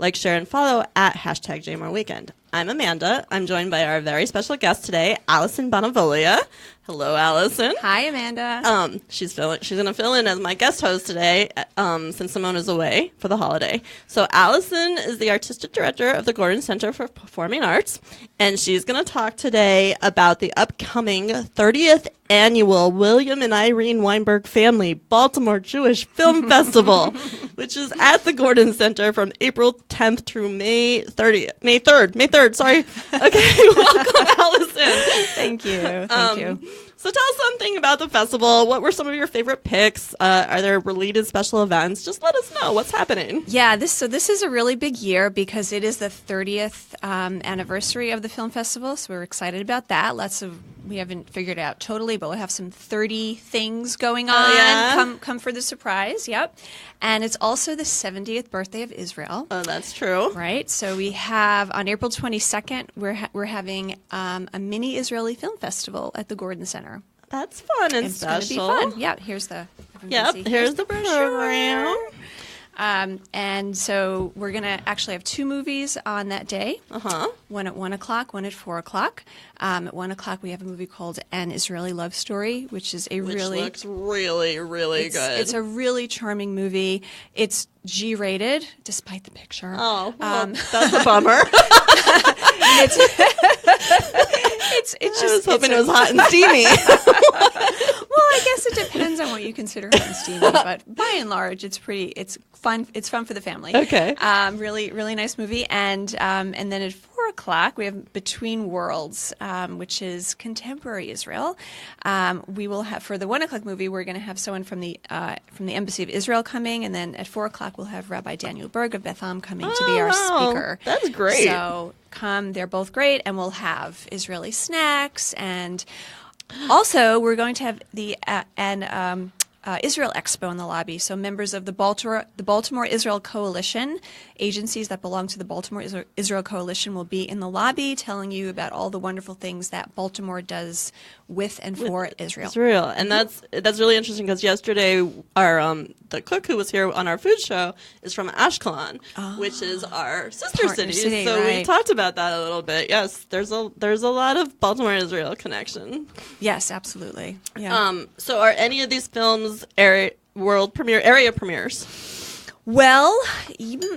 Like, share, and follow at #JMoreWeekend. I'm Amanda. I'm joined by our very special guest today, Alyson Bonavoglia. Hello, Alyson. Hi, Amanda. She's going to fill in as my guest host today since Simone is away for the holiday. So Alyson is the artistic director of the Gordon Center for Performing Arts, and she's going to talk today about the upcoming 30th annual William and Irene Weinberg Family Baltimore Jewish Film Festival, which is at the Gordon Center from April 10th through May 3rd, sorry. Okay, welcome, Alyson. Thank you. Thank you. So tell us something about the festival. What were some of your favorite picks? Are there related special events? Just let us know what's happening. Yeah, this is a really big year because it is the 30th anniversary of the film festival, so we're excited about that. We haven't figured it out totally, but we'll have some 30 things going on. Oh, yeah? Come for the surprise. Yep. And it's also the 70th birthday of Israel. Oh, that's true. Right. So we have on April 22nd, we're having a mini Israeli film festival at the Gordon Center. That's fun and It's special. going to be fun. Yeah, here's the Here's the program. And so we're going to actually have two movies on that day. Uh-huh. One at 1 o'clock, one at 4 o'clock. At 1 o'clock, we have a movie called An Israeli Love Story, which looks really, really good. It's a really charming movie. It's G-rated, despite the picture. Oh, well, that's a bummer. It's I was hoping it was hot and steamy. Well, I guess it depends on what you consider hot and steamy, but by and large, it's fun. It's fun for the family. Okay. Really, really nice movie. And then at 4 o'clock, we have Between Worlds, which is contemporary Israel. We will have, for the 1 o'clock movie, we're going to have someone from the Embassy of Israel coming, and then at 4 o'clock, we'll have Rabbi Daniel Berg of Beth Am coming to be our speaker. That's great. So come, they're both great, and we'll have Israeli snacks, and also we're going to have the Israel Expo in the lobby. So members of the Baltimore Israel Coalition, agencies that belong to the Baltimore Israel Coalition, will be in the lobby telling you about all the wonderful things that Baltimore does with and for Israel. Israel. And that's really interesting because yesterday the cook who was here on our food show is from Ashkelon, which is our sister city. So right. we talked about that a little bit. Yes, there's a lot of Baltimore Israel connection. Yes, absolutely. Yeah. So are any of these films area premieres? Well,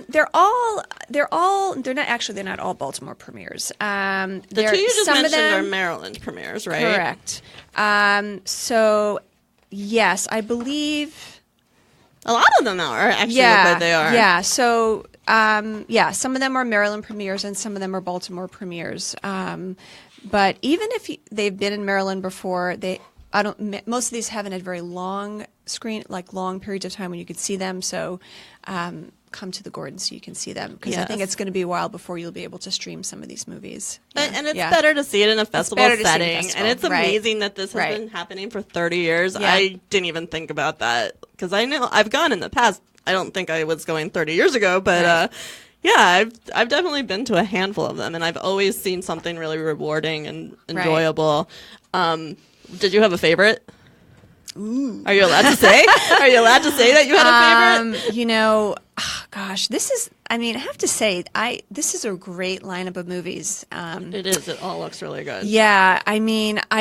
they're not all Baltimore premieres. The two you just mentioned are Maryland premieres, right? Correct. So yes, I believe a lot of them are actually look like they are. Yeah. So some of them are Maryland premieres and some of them are Baltimore premieres. But even if they've been in Maryland before, most of these haven't had very long long periods of time when you could see them. So come to the Gordon so you can see them, because I think it's going to be a while before you'll be able to stream some of these movies. And it's better to see it in a festival setting. And it's amazing that this has been happening for 30 years. Yeah. I didn't even think about that because I know I've gone in the past. I don't think I was going 30 years ago, but I've definitely been to a handful of them, and I've always seen something really rewarding and enjoyable. Did you have a favorite? Ooh. Are you allowed to say? Are you allowed to say that you had a favorite? I have to say, this is a great lineup of movies. It is. It all looks really good. Yeah, I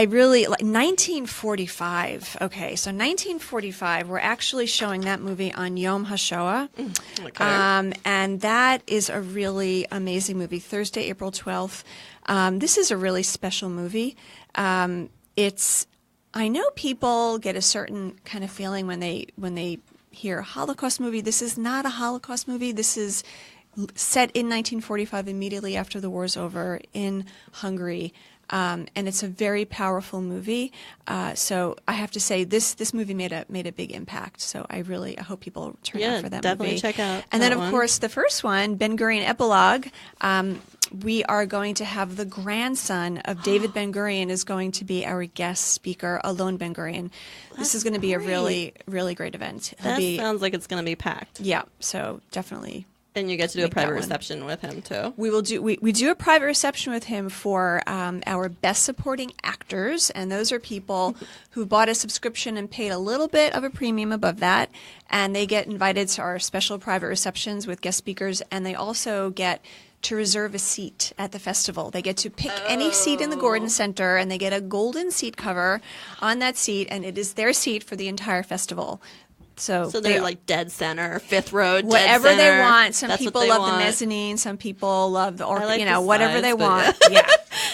really like 1945. Okay, so 1945, we're actually showing that movie on Yom Hashoah. Okay. And that is a really amazing movie, Thursday, April 12th. This is a really special movie. I know people get a certain kind of feeling when they hear Holocaust movie. This is not a Holocaust movie. This is set in 1945, immediately after the war's over, in Hungary. And it's a very powerful movie. So I have to say, this movie made a big impact. So I hope people turn out for that definitely movie. Check out. And then, of course, the first one, Ben Gurion Epilogue. We are going to have the grandson of David Ben Gurion is going to be our guest speaker, Alon Ben Gurion. This is going to be a really, really great event. That sounds like it's going to be packed. Yeah, so definitely And you get to do a make that private one. reception with him, too. We will do we do a private reception with him for our best supporting actors, and those are people who bought a subscription and paid a little bit of a premium above that, and they get invited to our special private receptions with guest speakers, and they also get to reserve a seat at the festival. They get to pick any seat in the Gordon Center, and they get a golden seat cover on that seat, and it is their seat for the entire festival. So they're like dead center, fifth row, dead whatever center. they want. Some That's people what they love want. the mezzanine. Some people love the like the whatever sides, they but- want. Yeah,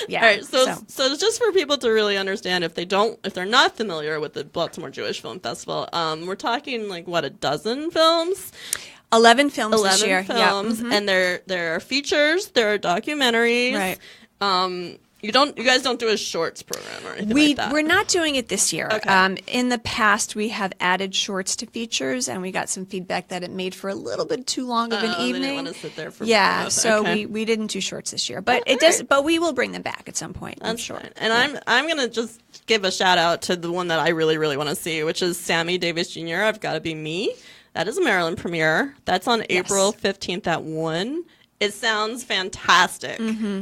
yeah. All right, so it's just for people to really understand if they're not familiar with the Baltimore Jewish Film Festival. We're talking like what, a dozen films? 11 films this year. 11 Yeah. films, Mhm. and there are features, there are documentaries. Right. You guys don't do a shorts program or anything like that. We're not doing it this year. Okay. In the past, we have added shorts to features, and we got some feedback that it made for a little bit too long of an They evening. didn't want to sit there for Yeah, both. so Okay. we didn't do shorts this year, but Oh, it does. alright. But we will bring them back at some point. I'm That's sure. fine. And I'm gonna just give a shout out to the one that I really, really want to see, which is Sammy Davis Jr. I've Got to Be Me. That is a Maryland premiere. That's on April 15th at 1. It sounds fantastic.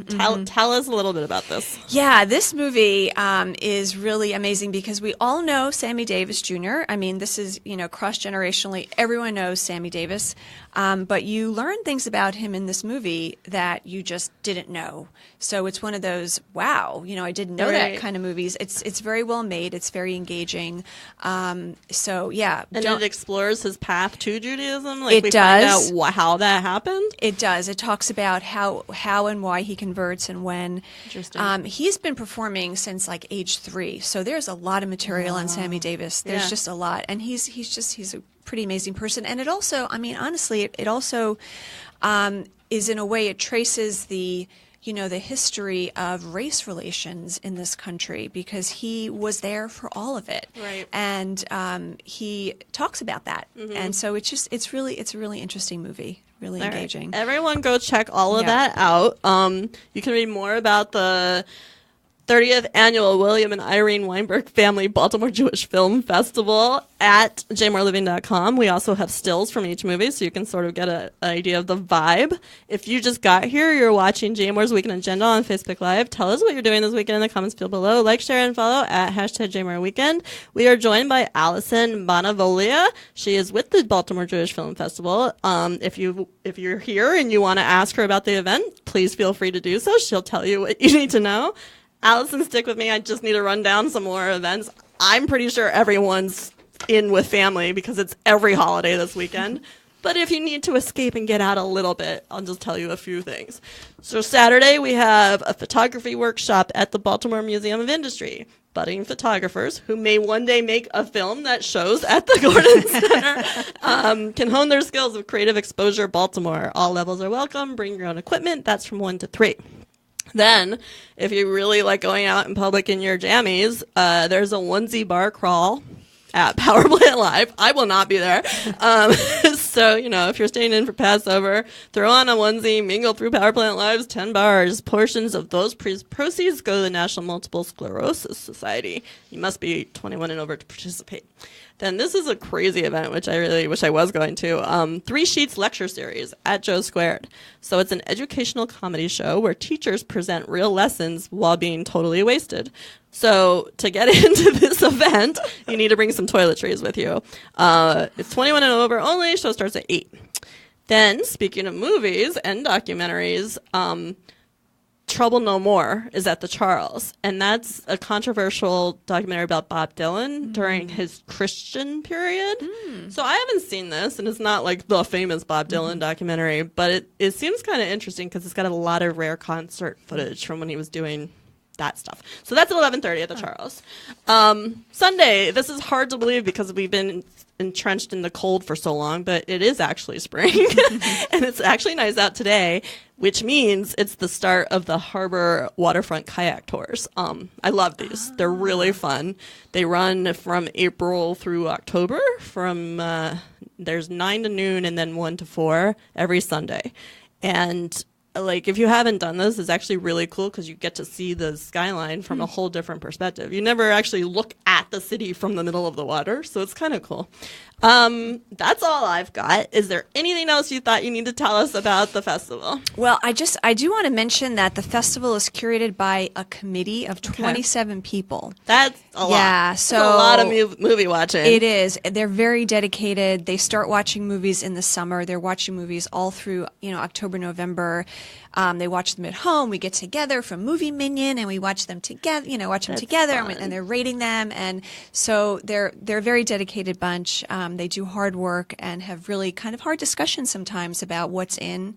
Tell us a little bit about this. Yeah, this movie is really amazing because we all know Sammy Davis Jr. I mean, this is, cross-generationally, everyone knows Sammy Davis. But you learn things about him in this movie that you just didn't know. So it's one of those, wow, I didn't know that Right. kind of movies. It's very well made. It's very engaging. So, yeah. And it explores his path to Judaism. It we does. find out how that happened. It does. It talks about how and why he converts and when. Interesting. He's been performing since like age 3, so there's a lot of material on Sammy Davis. There's Yeah. just a lot, and he's a pretty amazing person. And it also, I mean, honestly, it also is in a way it traces the history of race relations in this country because he was there for all of it. Right. And he talks about that. And so it's a really interesting movie, really All right. engaging. Everyone go check all of Yeah. that out. You can read more about the 30th annual William and Irene Weinberg Family Baltimore Jewish Film Festival at jmoreliving.com. We also have stills from each movie, so you can sort of get an idea of the vibe. If you just got here, you're watching JMOR's Weekend Agenda on Facebook Live. Tell us what you're doing this weekend in the comments field below. Like, share, and follow at #JMORWeekend. We are joined by Alyson Bonavoglia. She is with the Baltimore Jewish Film Festival. If you're here and you want to ask her about the event, please feel free to do so. She'll tell you what you need to know. Allison, stick with me. I just need to run down some more events. I'm pretty sure everyone's in with family because it's every holiday this weekend. But if you need to escape and get out a little bit, I'll just tell you a few things. So Saturday, we have a photography workshop at the Baltimore Museum of Industry. Budding photographers who may one day make a film that shows at the Gordon Center can hone their skills of creative exposure. Baltimore. All levels are welcome. Bring your own equipment. That's from 1 to 3. Then, if you really like going out in public in your jammies, there's a onesie bar crawl at Power Plant Live. I will not be there. So, if you're staying in for Passover, throw on a onesie, mingle through Power Plant Live's 10 bars. Portions of those proceeds go to the National Multiple Sclerosis Society. You must be 21 and over to participate. Then this is a crazy event, which I really wish I was going to. 3 Sheets lecture series at Joe Squared. So it's an educational comedy show where teachers present real lessons while being totally wasted. So to get into this event, you need to bring some toiletries with you. It's 21 and over only. Show starts at 8. Then, speaking of movies and documentaries, Trouble No More is at the Charles, and that's a controversial documentary about Bob Dylan during his Christian period. So I haven't seen this, and it's not like the famous Bob Dylan documentary, but it seems kind of interesting because it's got a lot of rare concert footage from when he was doing that stuff. So that's at 11:30 at the Charles. Sunday, this is hard to believe because we've been entrenched in the cold for so long, but it is actually spring and it's actually nice out today, which means it's the start of the harbor waterfront kayak tours. I love these. They're really fun. They run from April through October from there's 9 to noon and then 1 to 4 every Sunday. And like, if you haven't done this, it's actually really cool because you get to see the skyline from a whole different perspective. You never actually look at the city from the middle of the water, so it's kind of cool. That's all I've got. Is there anything else you thought you need to tell us about the festival? Well, I do want to mention that the festival is curated by a committee of 27 people. That's a lot. Yeah, That's so a lot of movie watching. It is. They're very dedicated. They start watching movies in the summer. They're watching movies all through, October, November. They watch them at home. We get together from Movie Minion and we watch them together. And they're rating them. And so they're a very dedicated bunch. They do hard work and have really kind of hard discussions sometimes about what's in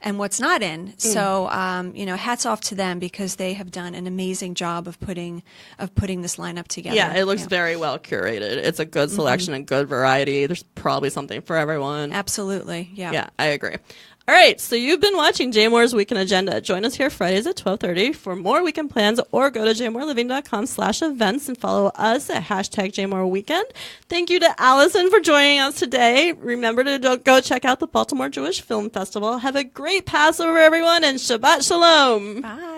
and what's not in. So, hats off to them because they have done an amazing job of putting this lineup together. Yeah, it looks very well curated. It's a good selection and good variety. There's probably something for everyone. Absolutely. Yeah. Yeah, I agree. All right, so you've been watching JMOR's Weekend Agenda. Join us here Fridays at 12:30 for more weekend plans, or go to jmoreliving.com/events and follow us at #JMORWeekend. Thank you to Alyson for joining us today. Remember to go check out the Baltimore Jewish Film Festival. Have a great Passover, everyone, and Shabbat Shalom. Bye.